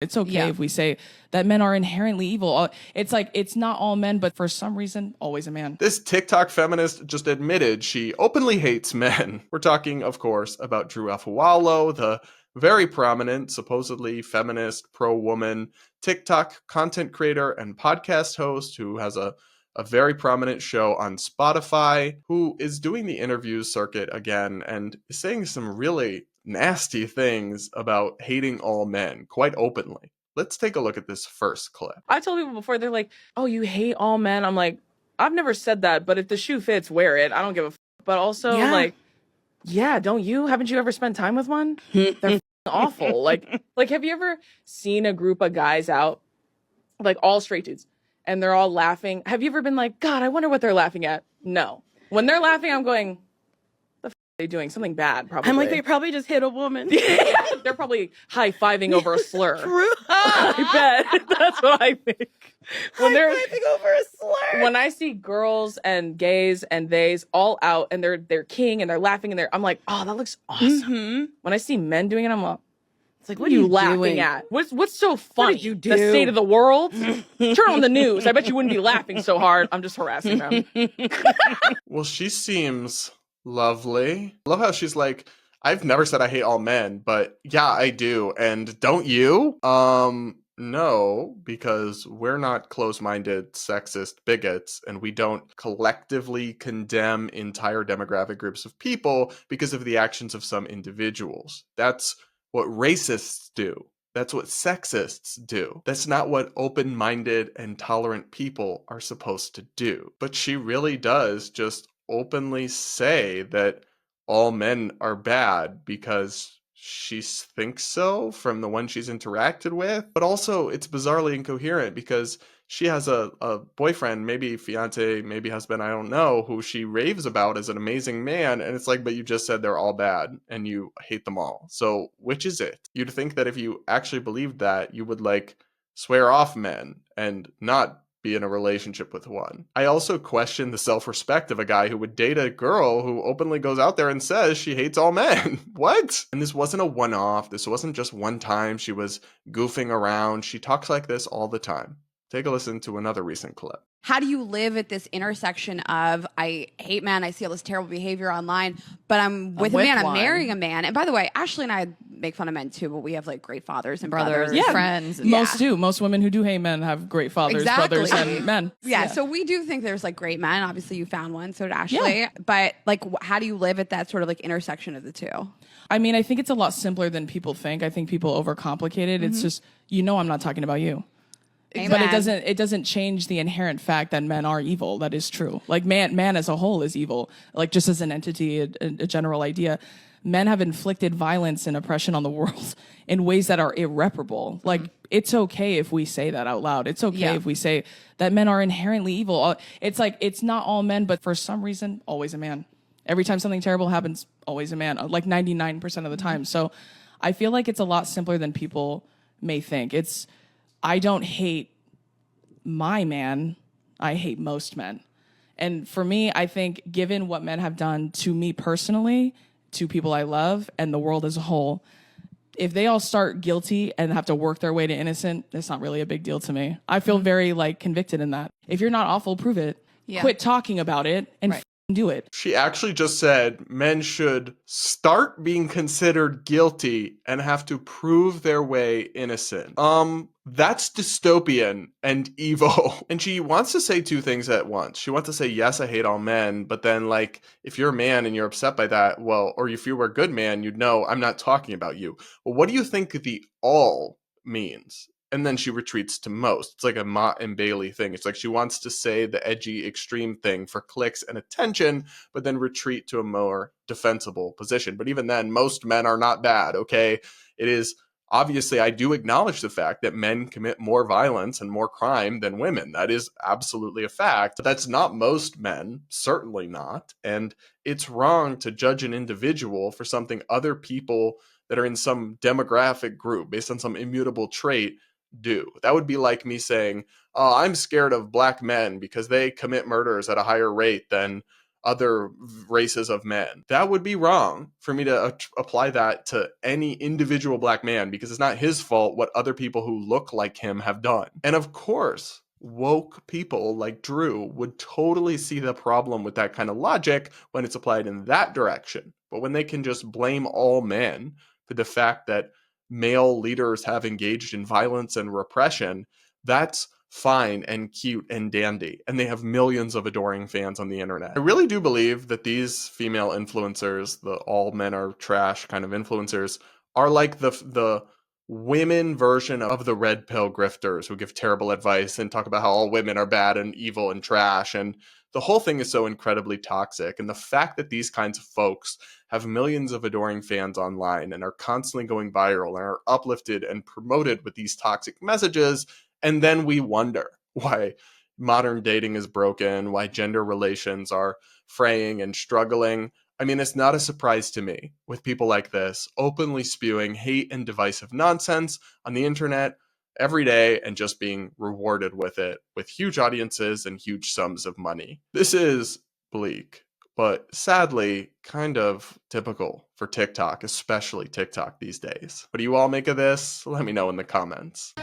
It's okay if we say that men are inherently evil. It's like, it's not all men, but for some reason, always a man. This TikTok feminist just admitted she openly hates men. We're talking, of course, about Drew Afualo, the very prominent, supposedly feminist, pro-woman TikTok content creator and podcast host who has a very prominent show on Spotify, who is doing the interviews circuit again and is saying some really nasty things about hating all men quite openly. Let's take a look at this first clip. I told people before, they're like, oh, you hate all men. I'm like, I've never said that, but if the shoe fits, wear it. I don't give a But also, don't you? Haven't you ever spent time with one? They're awful. Like, have you ever seen a group of guys out, like all straight dudes, and they're all laughing? Have you ever been like, God, I wonder what they're laughing at? No. When they're laughing, I'm going, the f are they doing? Something bad, probably. I'm like, they probably just hit a woman. They're probably high-fiving over a slur. True. I bet. That's what I think. High-fiving over a slur. When I see girls and gays and theys all out and they're king and they're laughing and I'm like, oh, that looks awesome. Mm-hmm. When I see men doing it, I'm like, it's like, what are you laughing at? What's so funny? What did you do? The state of the world? Turn on the news. I bet you wouldn't be laughing so hard. I'm just harassing them. Well, she seems lovely. I love how she's like, I've never said I hate all men, but yeah, I do. And don't you? No, because we're not close-minded, sexist bigots, and we don't collectively condemn entire demographic groups of people because of the actions of some individuals. That's what racists do. That's what sexists do. That's not what open-minded and tolerant people are supposed to do. But she really does just openly say that all men are bad because she thinks so from the one she's interacted with. But also, it's bizarrely incoherent because she has a boyfriend, maybe fiance, maybe husband, I don't know, who she raves about as an amazing man. And it's like, but you just said they're all bad and you hate them all. So which is it? You'd think that if you actually believed that, you would like swear off men and not be in a relationship with one. I also question the self-respect of a guy who would date a girl who openly goes out there and says she hates all men. What? And this wasn't a one-off. This wasn't just one time she was goofing around. She talks like this all the time. Take a listen to another recent clip. How do you live at this intersection of, I hate men, I see all this terrible behavior online, but I'm with a man, I'm marrying a man. And by the way, Ashley and I make fun of men too, but we have like great fathers and brothers. Yeah, friends. Most do. Most women who do hate men have great fathers, brothers, and men. Yeah, so we do think there's like great men. Obviously you found one, so did Ashley. Yeah. But like, how do you live at that sort of like intersection of the two? I mean, I think it's a lot simpler than people think. I think people overcomplicate it. It's just, I'm not talking about you. Amen. But it doesn't change the inherent fact that men are evil. That is true. Like man as a whole is evil. Like just as an entity, a general idea. Men have inflicted violence and oppression on the world in ways that are irreparable. Like it's okay if we say that out loud. It's okay if we say that men are inherently evil. It's like, it's not all men, but for some reason, always a man. Every time something terrible happens, always a man, like 99% of the time. So I feel like it's a lot simpler than people may think. I don't hate my man, I hate most men. And for me, I think given what men have done to me personally, to people I love, and the world as a whole, if they all start guilty and have to work their way to innocent, it's not really a big deal to me. I feel very like convicted in that. If you're not awful, prove it. Yeah. Quit talking about it and do it. She actually just said men should start being considered guilty and have to prove their way innocent. That's dystopian and evil. And she wants to say two things at once. She wants to say, yes, I hate all men. But then, like, if you're a man and you're upset by that, well, or if you were a good man, you'd know I'm not talking about you. Well, what do you think the all means? And then she retreats to most. It's like a Mott and Bailey thing. It's like she wants to say the edgy, extreme thing for clicks and attention, but then retreat to a more defensible position. But even then, most men are not bad, okay? It is, obviously, I do acknowledge the fact that men commit more violence and more crime than women. That is absolutely a fact. But that's not most men, certainly not. And it's wrong to judge an individual for something other people that are in some demographic group based on some immutable trait do. That would be like me saying, oh, I'm scared of black men because they commit murders at a higher rate than other races of men. That would be wrong for me to apply that to any individual black man, because it's not his fault what other people who look like him have done. And of course, woke people like Drew would totally see the problem with that kind of logic when it's applied in that direction. But when they can just blame all men for the fact that male leaders have engaged in violence and repression, that's fine and cute and dandy, and they have millions of adoring fans on the internet. I really do believe that these female influencers, the all men are trash kind of influencers, are like the women version of the red pill grifters who give terrible advice and talk about how all women are bad and evil and trash, and the whole thing is so incredibly toxic. And the fact that these kinds of folks have millions of adoring fans online and are constantly going viral and are uplifted and promoted with these toxic messages, and then we wonder why modern dating is broken, why gender relations are fraying and struggling. I mean, it's not a surprise to me with people like this openly spewing hate and divisive nonsense on the internet every day and just being rewarded with it with huge audiences and huge sums of money. This is bleak, but sadly kind of typical for TikTok, especially TikTok these days. What do you all make of this? Let me know in the comments.